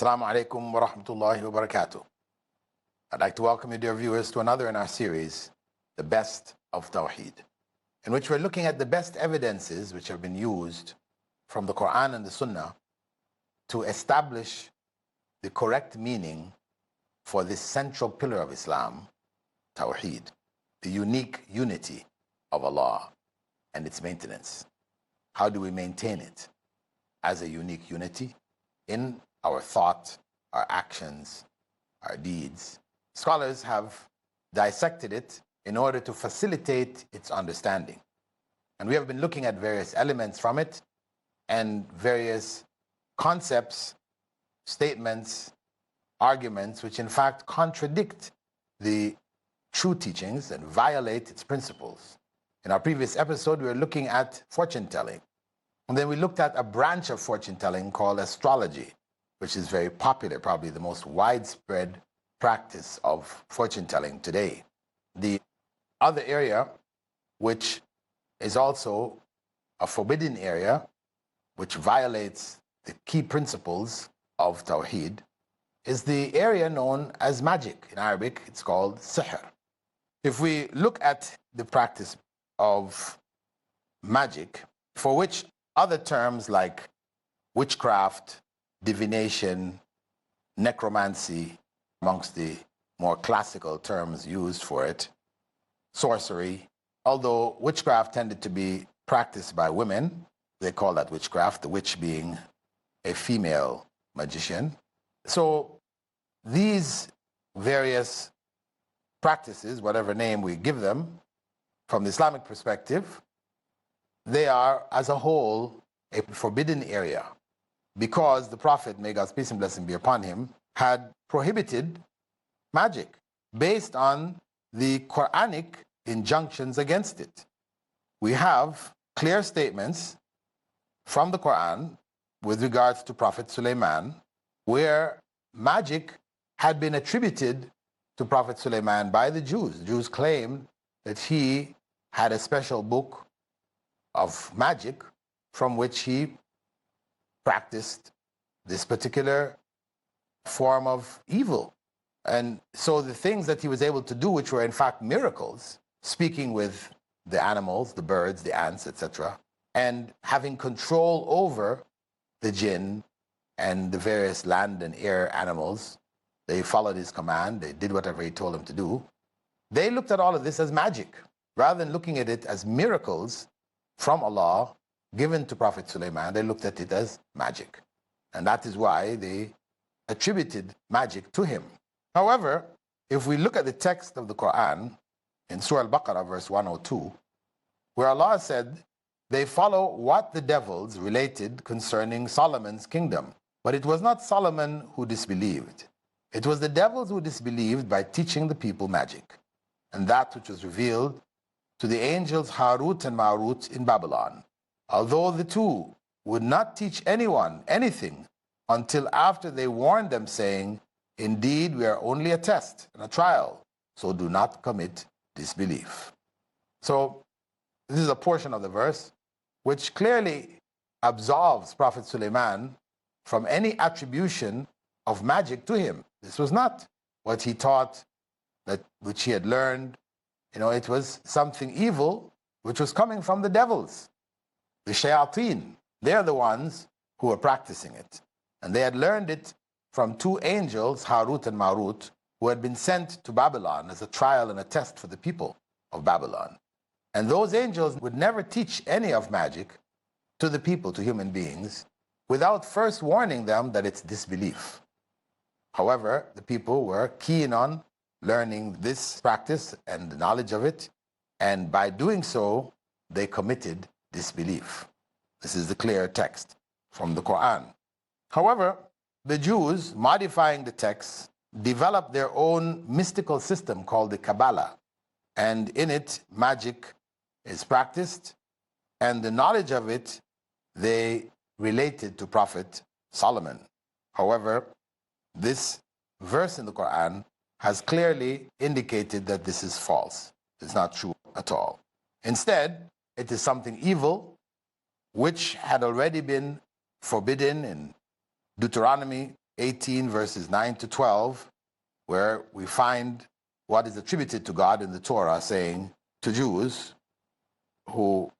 Assalamu alaikum wa rahmatullahi wa barakatuh. I'd like to welcome you, dear viewers, to another in our series, The Best of Tawheed, in which we're looking at the best evidences which have been used from the Quran and the Sunnah to establish the correct meaning for this central pillar of Islam, Tawheed, the unique unity of Allah and its maintenance. How do we maintain it as a unique unity in our thought, our actions, our deeds? Scholars have dissected it in order to facilitate its understanding. And we have been looking at various elements from it and various concepts, statements, arguments, which in fact contradict the true teachings and violate its principles. In our previous episode, we were looking at fortune telling. And then we looked at a branch of fortune telling called astrology, which is very popular, probably the most widespread practice of fortune telling today. The other area, which is also a forbidden area, which violates the key principles of Tawheed, is the area known as magic. In Arabic, it's called sihr. If we look at the practice of magic, for which other terms like witchcraft, divination, necromancy, amongst the more classical terms used for it, sorcery, although witchcraft tended to be practiced by women, they call that witchcraft, the witch being a female magician. So these various practices, whatever name we give them, from the Islamic perspective, they are as a whole a forbidden area, because the Prophet, may God's peace and blessing be upon him, had prohibited magic based on the Quranic injunctions against it. We have clear statements from the Quran with regards to Prophet Sulaiman, where magic had been attributed to Prophet Sulaiman by the Jews. The Jews claimed that he had a special book of magic from which he practiced this particular form of evil. And so the things that he was able to do, which were in fact miracles, speaking with the animals, the birds, the ants, etc., and having control over the jinn and the various land and air animals, they followed his command, they did whatever he told them to do. They looked at all of this as magic, rather than looking at it as miracles from Allah given to Prophet Sulaiman. They looked at it as magic. And that is why they attributed magic to him. However, if we look at the text of the Quran in Surah Al-Baqarah, verse 102, where Allah said, they follow what the devils related concerning Solomon's kingdom. But it was not Solomon who disbelieved. It was the devils who disbelieved by teaching the people magic, and that which was revealed to the angels Harut and Marut in Babylon, although the two would not teach anyone anything until after they warned them, saying, indeed, we are only a test and a trial, so do not commit disbelief. So this is a portion of the verse which clearly absolves Prophet Sulaiman from any attribution of magic to him. This was not what he taught, which he had learned. It was something evil which was coming from the devils, the shayateen. They're the ones who were practicing it. And they had learned it from two angels, Harut and Marut, who had been sent to Babylon as a trial and a test for the people of Babylon. And those angels would never teach any of magic to the people, to human beings, without first warning them that it's disbelief. However, the people were keen on learning this practice and the knowledge of it, and by doing so, they committed disbelief. This is the clear text from the Quran. However, the Jews, modifying the text, developed their own mystical system called the Kabbalah, and in it, magic is practiced, and the knowledge of it they related to Prophet Solomon. However, this verse in the Quran has clearly indicated that this is false. It's not true at all. Instead, it is something evil which had already been forbidden in Deuteronomy 18, verses 9 to 12, where we find what is attributed to God in the Torah, saying to Jews who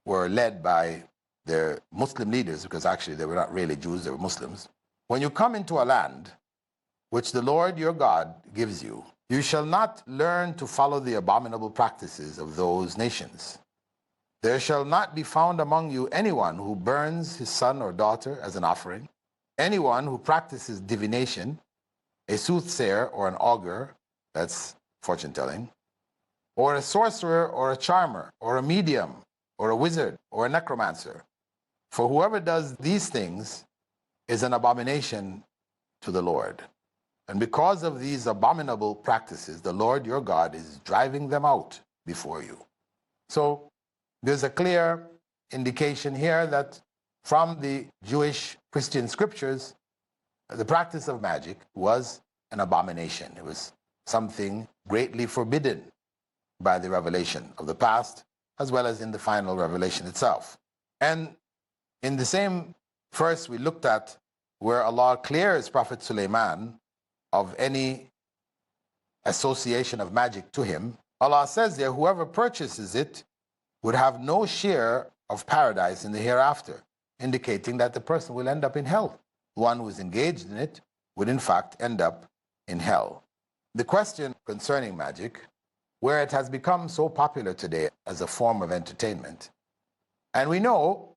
were led by their Muslim leaders, because actually they were not really Jews, they were Muslims. When you come into a land which the Lord your God gives you, you shall not learn to follow the abominable practices of those nations. There shall not be found among you anyone who burns his son or daughter as an offering, anyone who practices divination, a soothsayer or an augur, that's fortune telling, or a sorcerer or a charmer, or a medium, or a wizard, or a necromancer. For whoever does these things is an abomination to the Lord. And because of these abominable practices, the Lord your God is driving them out before you. So there's a clear indication here that from the Jewish Christian scriptures, the practice of magic was an abomination. It was something greatly forbidden by the revelation of the past, as well as in the final revelation itself. And in the same verse we looked at, where Allah clears Prophet Sulaiman of any association of magic to him, Allah says there, whoever purchases it would have no share of paradise in the hereafter, indicating that the person will end up in hell. One who is engaged in it would in fact end up in hell. The question concerning magic, where it has become so popular today as a form of entertainment, and we know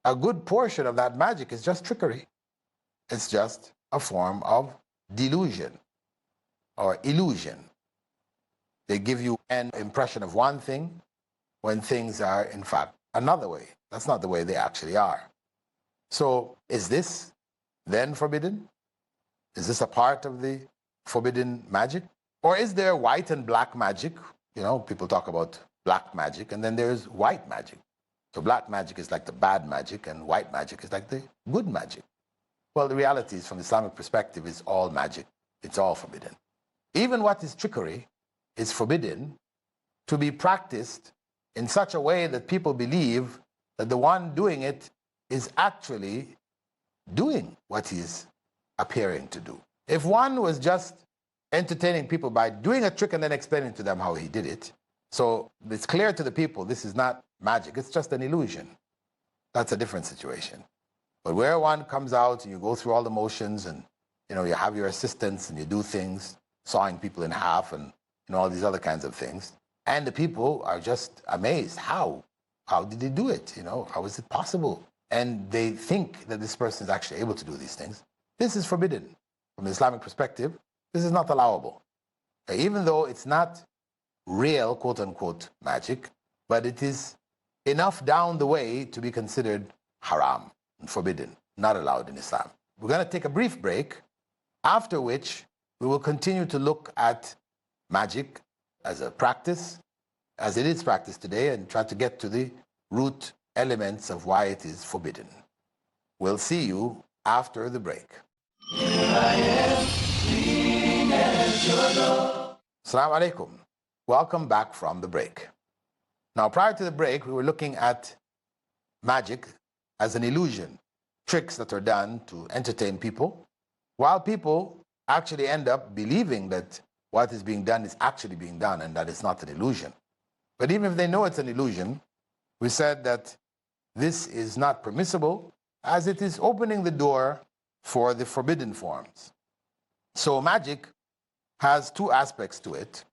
a good portion of that magic is just trickery. It's just a form of delusion or illusion. They give you an impression of one thing when things are in fact another way. That's not the way they actually are. So is this then forbidden? Is this a part of the forbidden magic? Or is there white and black magic? You know, people talk about black magic, and then there's white magic. So black magic is like the bad magic, and white magic is like the good magic. Well, the reality is, from the Islamic perspective, is all magic. It's all forbidden. Even what is trickery is forbidden to be practiced in such a way that people believe that the one doing it is actually doing what he's appearing to do. If one was just entertaining people by doing a trick and then explaining to them how he did it, so it's clear to the people this is not magic, it's just an illusion, that's a different situation. But where one comes out and you go through all the motions, and you have your assistants and you do things, sawing people in half and all these other kinds of things, and the people are just amazed. How did he do it? How is it possible? And they think that this person is actually able to do these things. This is forbidden. From the Islamic perspective, this is not allowable. Even though it's not real, quote unquote, magic, but it is enough down the way to be considered haram and forbidden, not allowed in Islam. We're going to take a brief break, after which we will continue to look at magic as a practice, as it is practiced today, and try to get to the root elements of why it is forbidden. We'll see you after the break. Assalamu alaikum. Welcome back from the break. Now, prior to the break, we were looking at magic as an illusion, tricks that are done to entertain people, while people actually end up believing that what is being done is actually being done and that it's not an illusion. But even if they know it's an illusion, we said that this is not permissible, as it is opening the door for the forbidden forms. So magic has two aspects to it.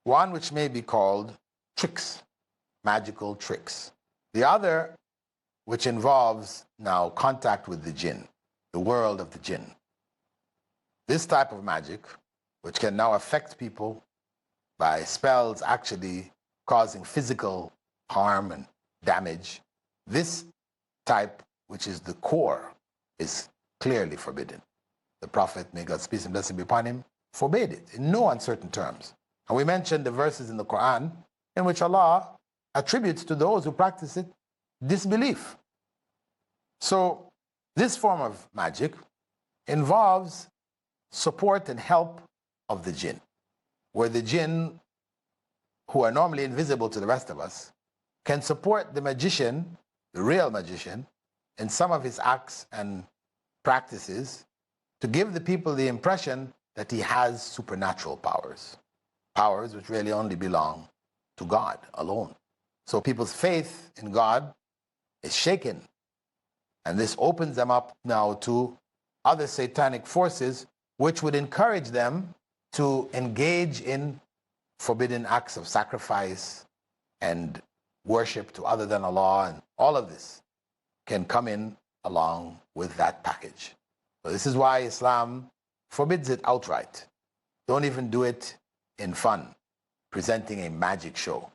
One which may be called tricks, magical tricks. The other which involves now contact with the jinn, the world of the jinn. This type of magic, which can now affect people by spells actually causing physical harm and damage, this type, which is the core, is clearly forbidden. The Prophet, may God's peace and blessing be upon him, forbade it in no uncertain terms. And we mentioned the verses in the Quran in which Allah attributes to those who practice it disbelief. So this form of magic involves support and help of the jinn, where the jinn, who are normally invisible to the rest of us, can support the magician, the real magician, in some of his acts and practices to give the people the impression that he has supernatural powers, powers which really only belong to God alone. So people's faith in God is shaken. And this opens them up now to other satanic forces which would encourage them to engage in forbidden acts of sacrifice and worship to other than Allah. And all of this can come in along with that package. So this is why Islam forbids it outright. Don't even do it in fun, presenting a magic show.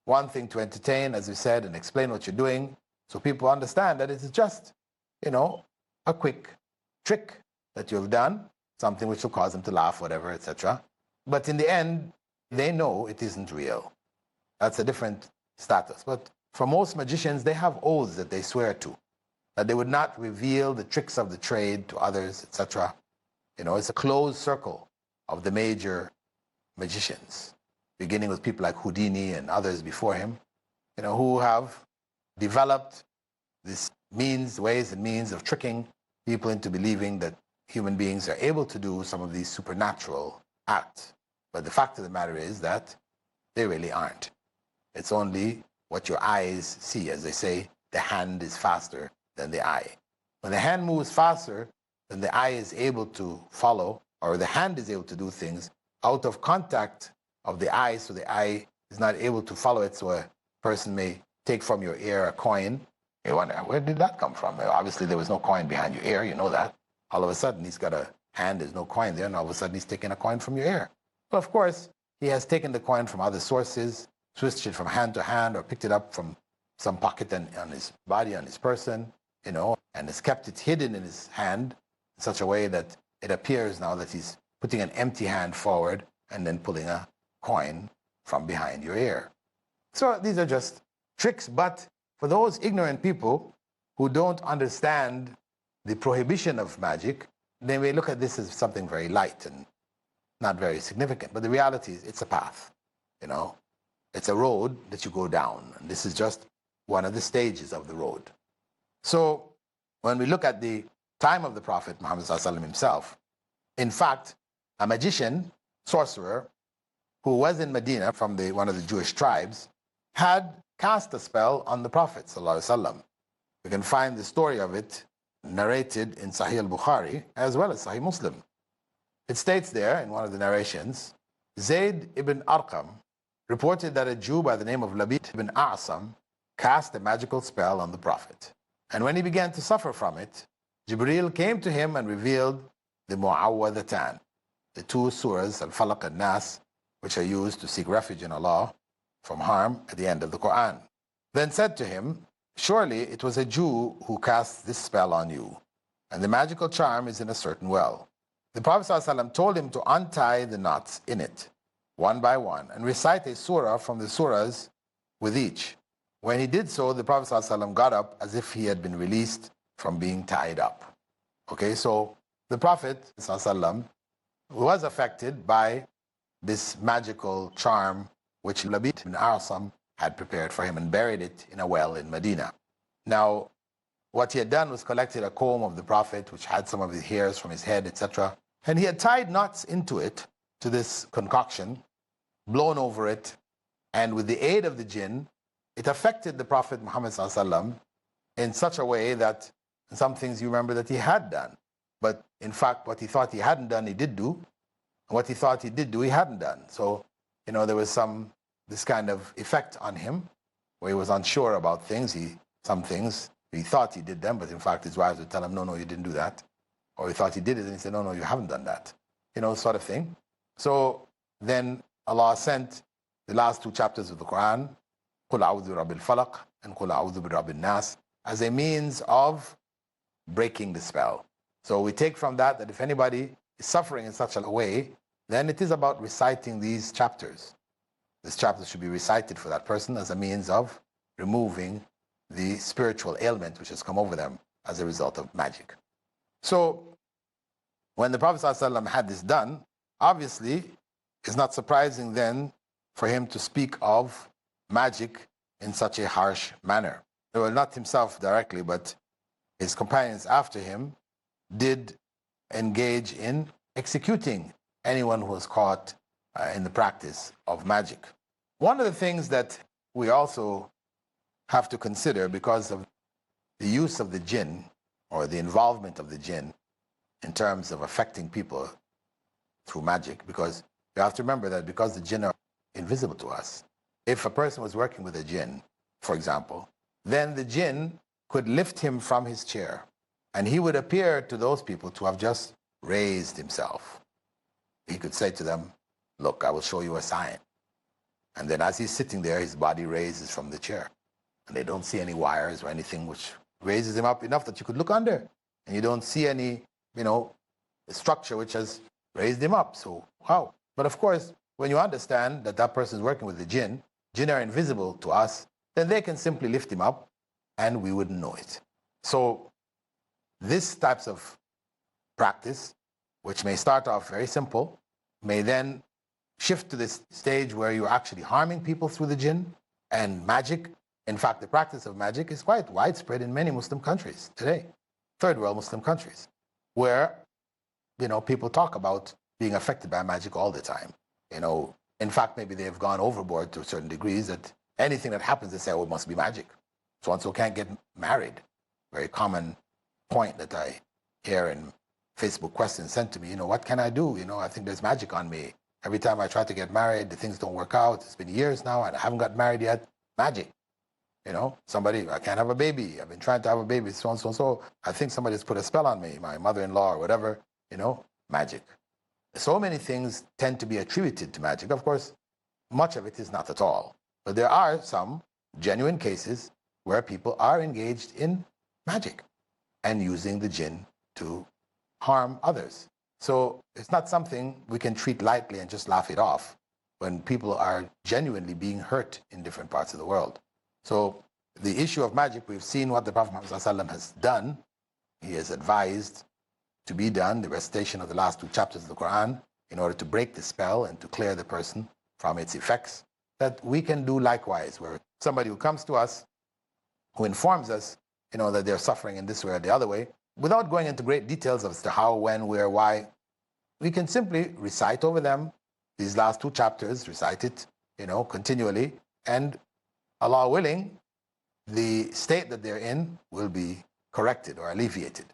One thing to entertain, as we said, and explain what you're doing so people understand that it is just, a quick trick that you've done, something which will cause them to laugh, whatever, etc. But in the end, they know it isn't real. That's a different status. But for most magicians, they have oaths that they swear to, that they would not reveal the tricks of the trade to others, etc. It's a closed circle of the major magicians, beginning with people like Houdini and others before him, who have developed this ways and means of tricking people into believing that human beings are able to do some of these supernatural acts. But the fact of the matter is that they really aren't. It's only what your eyes see. As they say, the hand is faster than the eye. When the hand moves faster than the eye is able to follow, or the hand is able to do things out of contact of the eye, so the eye is not able to follow it, so a person may take from your ear a coin. You wonder, where did that come from? Obviously, there was no coin behind your ear, you know that. All of a sudden, he's got a hand, there's no coin there, and all of a sudden, he's taking a coin from your ear. Well, of course, he has taken the coin from other sources, switched it from hand to hand, or picked it up from some pocket on his body, on his person, and has kept it hidden in his hand in such a way that it appears now that he's putting an empty hand forward and then pulling a coin from behind your ear. So these are just tricks, but for those ignorant people who don't understand the prohibition of magic, they may look at this as something very light and not very significant. But the reality is it's a path, It's a road that you go down, and this is just one of the stages of the road. So when we look at the time of the Prophet Muhammad ﷺ himself, in fact, a magician, sorcerer, who was in Medina from one of the Jewish tribes, had cast a spell on the Prophet ﷺ. We can find the story of it narrated in Sahih al-Bukhari as well as Sahih Muslim. It states there in one of the narrations, Zayd ibn Arqam reported that a Jew by the name of Labid ibn A'sam cast a magical spell on the Prophet. And when he began to suffer from it, Jibreel came to him and revealed the Mu'awwadhatan, the two surahs, Al-Falaq and Nas, which are used to seek refuge in Allah from harm at the end of the Quran. Then said to him, surely it was a Jew who cast this spell on you, and the magical charm is in a certain well. The Prophet ﷺ told him to untie the knots in it, one by one, and recite a surah from the surahs with each. When he did so, the Prophet ﷺ got up as if he had been released from being tied up. Okay, so the Prophet ﷺ was affected by this magical charm which Labid ibn A'sam had prepared for him and buried it in a well in Medina. Now, what he had done was collected a comb of the Prophet which had some of the hairs from his head, etc. And he had tied knots into it, to this concoction, blown over it, and with the aid of the jinn, it affected the Prophet Muhammad ﷺ in such a way that some things you remember that he had done. But in fact, what he thought he hadn't done, he did do. And what he thought he did do, he hadn't done. So, there was this kind of effect on him where he was unsure about things. Some things, he thought he did them, but in fact his wives would tell him, no, you didn't do that. Or he thought he did it, and he said, no, you haven't done that. Sort of thing. So then Allah sent the last two chapters of the Quran, قُلْ أَعُوذُ بِرَبِّ الْفَلَقِ and قُلْ أَعُوذُ بِرَبِّ النَّاسِ, as a means of breaking the spell. So we take from that if anybody is suffering in such a way, then it is about reciting these chapters. This chapter should be recited for that person as a means of removing the spiritual ailment which has come over them as a result of magic. So when the Prophet ﷺ had this done, obviously it's not surprising then for him to speak of magic in such a harsh manner. Well, not himself directly, but his companions after him did engage in executing anyone who is caught in the practice of magic. One of the things that we also have to consider, because of the use of the jinn or the involvement of the jinn in terms of affecting people through magic, because you have to remember that because the jinn are invisible to us, if a person was working with a jinn, for example, then the jinn could lift him from his chair and he would appear to those people to have just raised himself. He could say to them, look, I will show you a sign. And then as he's sitting there, his body raises from the chair. And they don't see any wires or anything which raises him up enough that you could look under. And you don't see any, structure which has raised him up. So, wow. But of course, when you understand that that person is working with the jinn are invisible to us, then they can simply lift him up and we wouldn't know it. So this types of practice, which may start off very simple, may then shift to this stage where you're actually harming people through the jinn and magic. In fact, the practice of magic is quite widespread in many Muslim countries today, third world Muslim countries, where people talk about being affected by magic all the time. In fact, maybe they have gone overboard to certain degrees that anything that happens, they say, oh, it must be magic. So-and-so can't get married. Very common point that I hear in Facebook questions sent to me, what can I do? I think there's magic on me. Every time I try to get married, the things don't work out. It's been years now and I haven't got married yet. Magic. Somebody, I can't have a baby. I've been trying to have a baby, so and so and so. I think somebody's put a spell on me, my mother-in-law or whatever, magic. So many things tend to be attributed to magic. Of course, much of it is not at all. But there are some genuine cases where people are engaged in magic and using the jinn to harm others. So it's not something we can treat lightly and just laugh it off when people are genuinely being hurt in different parts of the world. So the issue of magic, we've seen what the Prophet Muhammad has done. He has advised to be done, the recitation of the last 2 chapters of the Quran, in order to break the spell and to clear the person from its effects, that we can do likewise, where somebody who comes to us, who informs us, that they're suffering in this way or the other way, without going into great details as to how, when, where, why, we can simply recite over them these last 2 chapters, recite it, continually, and Allah willing, the state that they're in will be corrected or alleviated.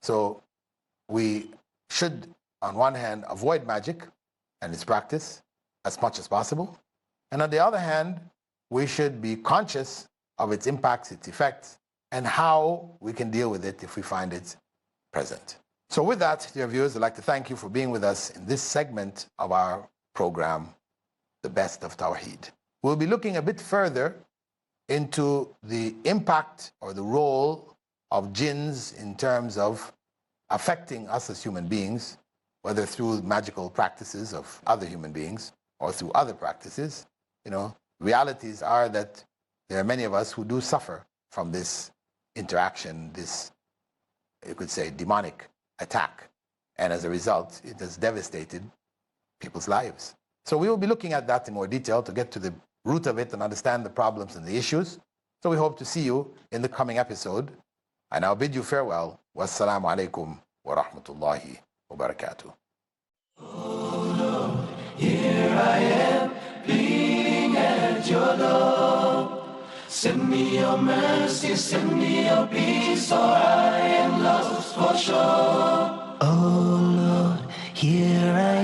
So we should, on one hand, avoid magic and its practice as much as possible. And on the other hand, we should be conscious of its impacts, its effects, and how we can deal with it if we find it present. So with that, dear viewers, I'd like to thank you for being with us in this segment of our program, The Best of Tawheed. We'll be looking a bit further into the impact or the role of jinns in terms of affecting us as human beings, whether through magical practices of other human beings or through other practices. Realities are that there are many of us who do suffer from this interaction, this, you could say, demonic attack. And as a result, it has devastated people's lives. So we will be looking at that in more detail to get to the root of it and understand the problems and the issues. So we hope to see you in the coming episode. I now bid you farewell. Wassalamu alaikum wa rahmatullahi wa barakatuh. Oh Lord, here I am, pleading at your door. Send me your mercy, send me your peace, or I am lost for sure. Oh Lord, here I am.